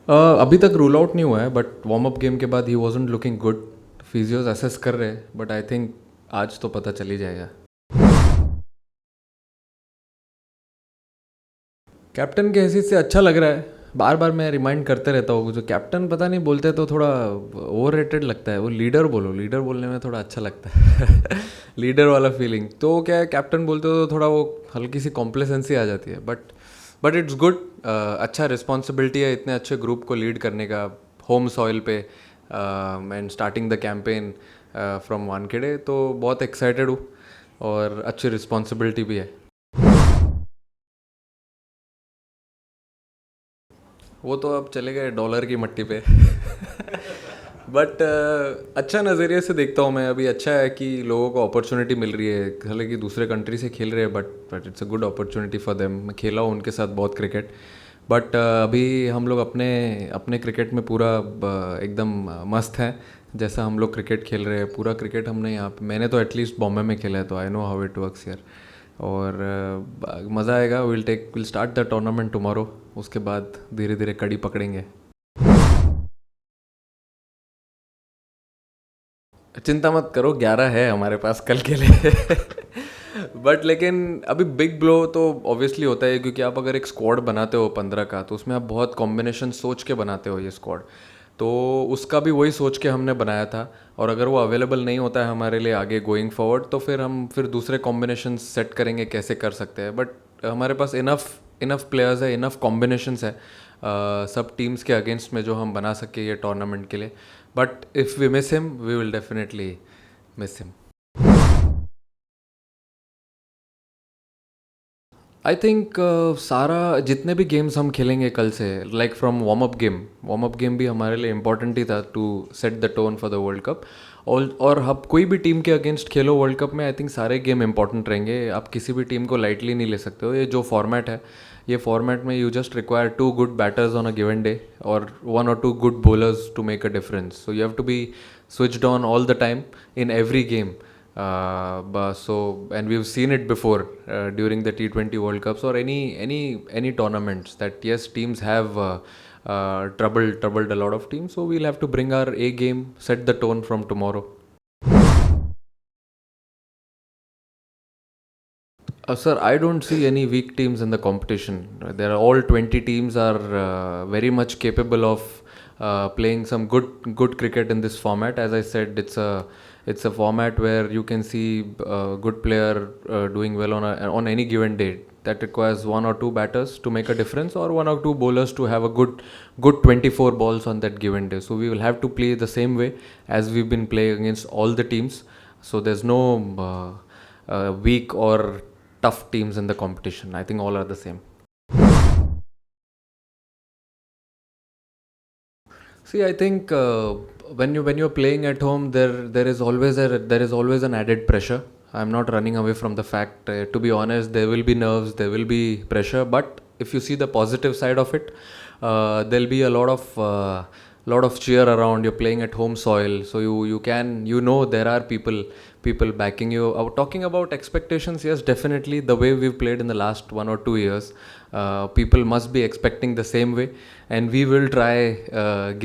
अभी तक rule out नहीं हुआ है, बट वार्म अप गेम के बाद ही wasn't looking good. Physios assess कर रहे हैं, बट आई थिंक आज तो पता चल ही जाएगा. कैप्टन के हैसियत से अच्छा लग रहा है. बार बार मैं रिमाइंड करते रहता हूँ, जो कैप्टन पता नहीं बोलते तो थोड़ा ओवर रेटेड लगता है. वो लीडर बोलो, लीडर बोलने में थोड़ा अच्छा लगता है. लीडर वाला फीलिंग तो क्या है, कैप्टन बोलते हो तो थोड़ा वो हल्की सी कॉम्प्लेसेंसी आ जाती है. But it's good. अच्छा रिस्पॉन्सिबिलिटी है इतने अच्छे ग्रुप को लीड करने का, होम सॉइल पे, and starting the campaign from Wankhede. तो बहुत एक्साइटेड हूँ और अच्छी रिस्पॉन्सिबिलिटी भी है. वो तो अब चले गए डॉलर की मट्टी पे. बट अच्छा नज़रिए से देखता हूँ मैं अभी. अच्छा है कि लोगों को अपॉर्चुनिटी मिल रही है, हालांकि दूसरे कंट्री से खेल रहे हैं, but it's a good opportunity for them. मैं खेला हूँ उनके साथ बहुत क्रिकेट. बट अभी हम लोग अपने अपने क्रिकेट में पूरा एकदम मस्त हैं. जैसा हम लोग क्रिकेट खेल रहे हैं, पूरा क्रिकेट हमने यहाँ पे, मैंने तो एटलीस्ट बॉम्बे में खेला है, तो I know how it works here. और मज़ा आएगा. Will start the tournament tomorrow. उसके बाद धीरे धीरे कड़ी पकड़ेंगे. चिंता मत करो, 11 है हमारे पास कल के लिए. बट लेकिन अभी बिग ब्लो तो ऑब्वियसली होता है, क्योंकि आप अगर एक स्क्वाड बनाते हो 15 का, तो उसमें आप बहुत कॉम्बिनेशन सोच के बनाते हो ये स्क्वाड. तो उसका भी वही सोच के हमने बनाया था. और अगर वो अवेलेबल नहीं होता है हमारे लिए आगे गोइंग फॉरवर्ड, तो फिर दूसरे कॉम्बिनेशन सेट करेंगे कैसे कर सकते हैं. बट हमारे पास इनफ इनफ प्लेयर्स है, इनफ कॉम्बिनेशंस है सब टीम्स के अगेंस्ट में, जो हम बना सके ये टूर्नामेंट के लिए. But if we miss him, we will definitely miss him. I think सारा जितने भी गेम्स हम खेलेंगे कल से, like from warm up game भी हमारे लिए इम्पोर्टेंट ही था to set the tone for the world cup. और हम कोई भी टीम के अगेंस्ट खेलो वर्ल्ड कप में, आई थिंक सारे गेम इंपॉर्टेंट रहेंगे. आप किसी भी टीम को लाइटली नहीं ले सकते हो. ये जो फॉर्मेट है, ये फॉर्मेट में you just require 2 good batters on a given day, और 1 or 2 good bowlers to make a difference. So you have to be switched on all the time in every game. And we've seen it before during the T20 World Cups or any tournaments, that yes, teams have troubled a lot of teams. So we'll have to bring our A game, set the tone from tomorrow. Sir, I don't see any weak teams in the competition. There are all 20 teams are very much capable of playing some good cricket in this format. As I said, it's a format where you can see a good player doing well on any given day. That requires 1 or 2 batters to make a difference, or 1 or 2 bowlers to have a good 24 balls on that given day. So we will have to play the same way as we've been playing against all the teams. So there's no weak or tough teams in the competition. I think all are the same. See, I think when you're playing at home, there is always an added pressure. I'm not running away from the fact. To be honest, there will be nerves, there will be pressure. But if you see the positive side of it, there'll be a lot of cheer around. You're playing at home soil, so you can there are people backing you. Talking about expectations, yes, definitely the way we've played in the last 1 or 2 years, people must be expecting the same way, and we will try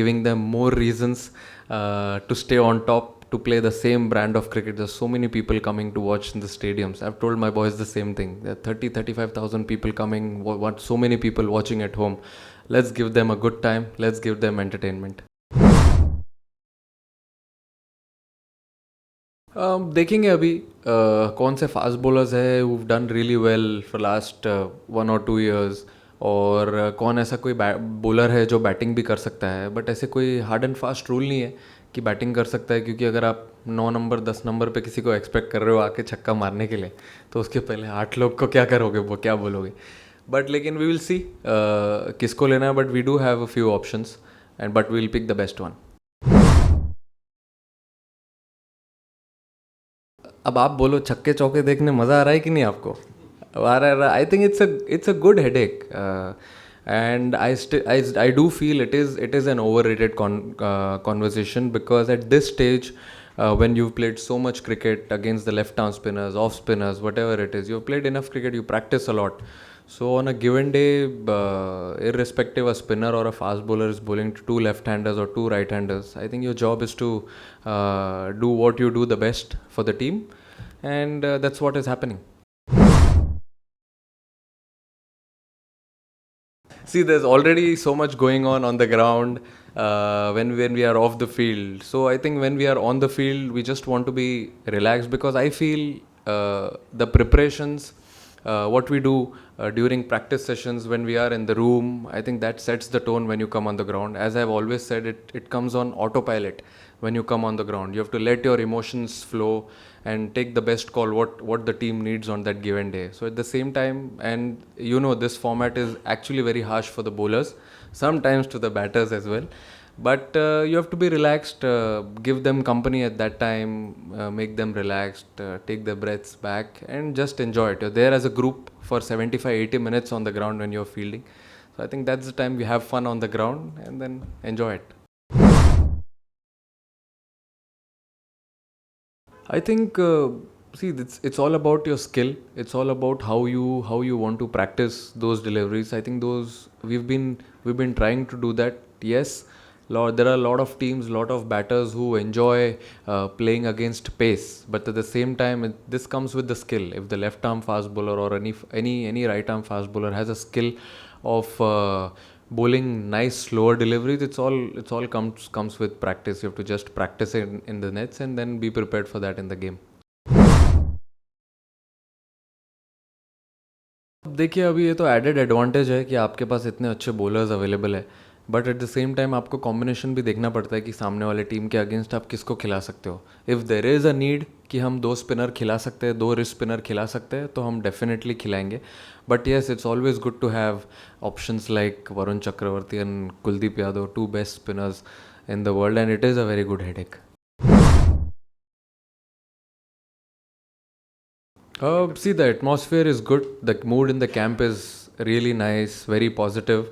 giving them more reasons to stay on top, to play the same brand of cricket. There's so many people coming to watch in the stadiums. I've told my boys the same thing. There are 35,000 people coming, what so many people watching at home. Let's give them a good time. Let's give them entertainment. देखेंगे अभी कौन से fast bowlers है who done really well for last 1 or 2 years, और कौन ऐसा कोई bowler है जो बैटिंग भी कर सकता है. बट ऐसे कोई हार्ड एंड फास्ट रूल नहीं है कि बैटिंग कर सकता है, क्योंकि अगर आप 9 नंबर 10 नंबर पे किसी को एक्सपेक्ट कर रहे हो आके छक्का मारने के लिए, तो उसके पहले 8 लोग को क्या करोगे, वो क्या बोलोगे. बट लेकिन वी विल सी किसको लेना है. But we do have a few options, and but we will pick the best one. अब आप बोलो, छक्के चौके देखने मज़ा आ रहा है कि नहीं आपको. आ रहा है. I think it's a good headache. And I do feel it is an overrated conversation, because at this stage, when you've played so much cricket against the left arm spinners, off spinners, whatever it is, you've played enough cricket, you practice a lot. So on a given day, irrespective a spinner or a fast bowler is bowling to two left-handers or two right-handers, I think your job is to do what you do the best for the team, and that's what is happening. See, there's already so much going on the ground when we are off the field. So I think when we are on the field, we just want to be relaxed because I feel the preparations, what we do during practice sessions when we are in the room, I think that sets the tone when you come on the ground. As I've always said, it comes on autopilot when you come on the ground. You have to let your emotions flow and take the best call what the team needs on that given day. So at the same time, and you know, this format is actually very harsh for the bowlers, sometimes to the batters as well. But you have to be relaxed, give them company at that time, make them relaxed, take their breaths back, and just enjoy it. You're there as a group for 75-80 minutes on the ground when you're fielding. So I think that's the time we have fun on the ground and then enjoy it. I think see it's all about your skill. It's all about how you want to practice those deliveries. I think those we've been trying to do that. Yes, there are a lot of teams, lot of batters who enjoy playing against pace, but at the same time, this comes with the skill. If the left arm fast bowler or any right arm fast bowler has a skill of bowling nice slower deliveries, it's all comes with practice. You have to just practice it in the nets and then be prepared for that in the game. अब देखिए, अभी ये तो added advantage है कि आपके पास इतने अच्छे बॉलर्स अवेलेबल है, but at the same time आपको कॉम्बिनेशन भी देखना पड़ता है कि सामने वाले टीम के अगेंस्ट आप किसको खिला सकते हो. If there is a need कि हम दो स्पिनर खिला सकते हैं, दो रिस्ट स्पिनर खिला सकते हैं, तो हम डेफिनेटली खिलाएंगे. But yes, it's always good to have options like Varun Chakravarthy and Kuldeep Yadav, two best spinners in the world, and it is a very good headache. See, the atmosphere is good. The mood in the camp is really nice, very positive.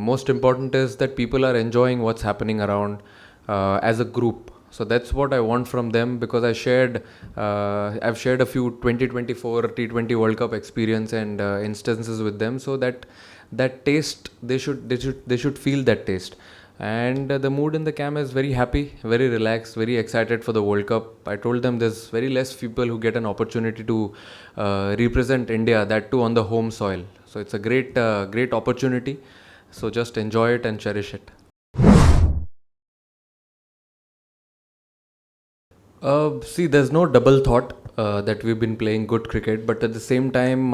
Most important is that people are enjoying what's happening around as a group. So that's what I want from them, because I've shared a few 2024 T20 World Cup experience and instances with them, so that taste, they should feel that taste. And the mood in the camp is very happy, very relaxed, very excited for the World Cup. I told them there's very less people who get an opportunity to represent India, that too on the home soil. So it's a great opportunity. So just enjoy it and cherish it. See, there's no double thought that we've been playing good cricket, but at the same time,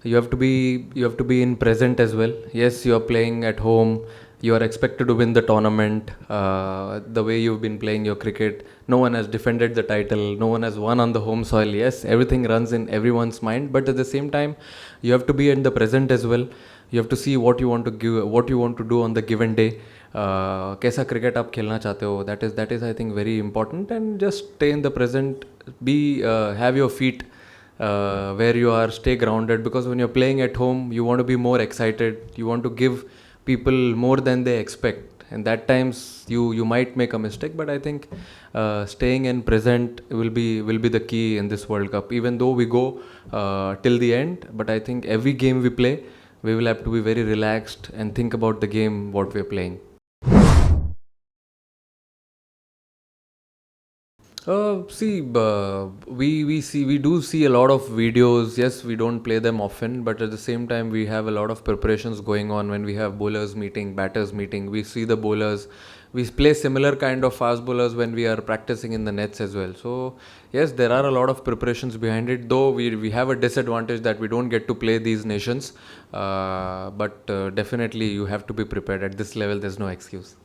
you have to be in present as well. Yes, you are playing at home. You are expected to win the tournament. The way you've been playing your cricket, no one has defended the title. No one has won on the home soil. Yes, everything runs in everyone's mind, but at the same time, you have to be in the present as well. You have to see what you want to give, what you want to do on the given day. कैसा cricket आप खेलना चाहते हो, that is I think very important. And just stay in the present, be have your feet where you are, stay grounded, because when you're playing at home, you want to be more excited, you want to give people more than they expect, and that times you might make a mistake. But I think staying in present will be the key in this World Cup, even though we go till the end. But I think every game we play, we will have to be very relaxed and think about the game what we're playing. See, we do see a lot of videos. Yes, we don't play them often, but at the same time, we have a lot of preparations going on when we have bowlers meeting, batters meeting. We see the bowlers. We play similar kind of fast bowlers when we are practicing in the nets as well. So yes, there are a lot of preparations behind it. Though we have a disadvantage that we don't get to play these nations, but definitely you have to be prepared at this level. There's no excuse.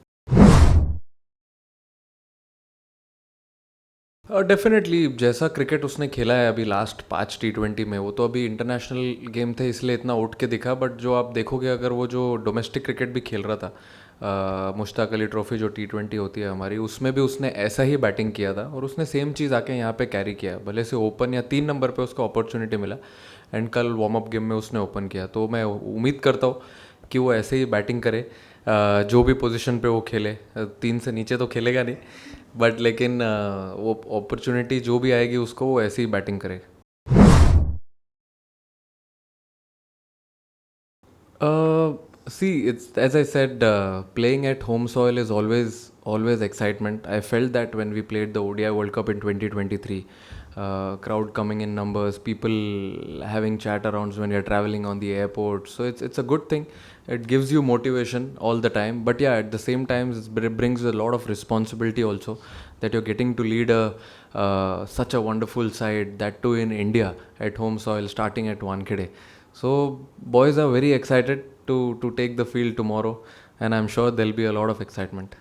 Definitely, जैसा cricket उसने खेला है अभी last 5 T20 में, वो तो अभी international game थे इसलिए इतना उठ के दिखा. बट जो आप देखोगे, अगर वो जो डोमेस्टिक क्रिकेट भी खेल रहा था, मुश्ताक अली ट्रॉफी जो T20 होती है हमारी, उसमें भी उसने ऐसा ही बैटिंग किया था और उसने सेम चीज़ आके यहाँ पे कैरी किया. भले से ओपन या 3 नंबर पे उसको अपॉर्चुनिटी मिला, एंड कल वार्म अप गेम में उसने ओपन किया. तो मैं उम्मीद करता हूँ कि वो ऐसे ही बैटिंग करे, जो भी पोजीशन पे वो खेले. 3 से नीचे तो खेलेगा नहीं, बट लेकिन वो अपॉर्चुनिटी जो भी आएगी उसको वो ऐसे ही बैटिंग करे. Uh, See, it's as I said, playing at home soil is always excitement. I felt that when we played the ODI World Cup in 2023, crowd coming in numbers, people having chat arounds when you're traveling on the airport. So it's a good thing. It gives you motivation all the time. But yeah, at the same time, it brings a lot of responsibility also, that you're getting to lead a such a wonderful side, that too in India at home soil, starting at Wankhede. So boys are very excited to take the field tomorrow, and I'm sure there'll be a lot of excitement.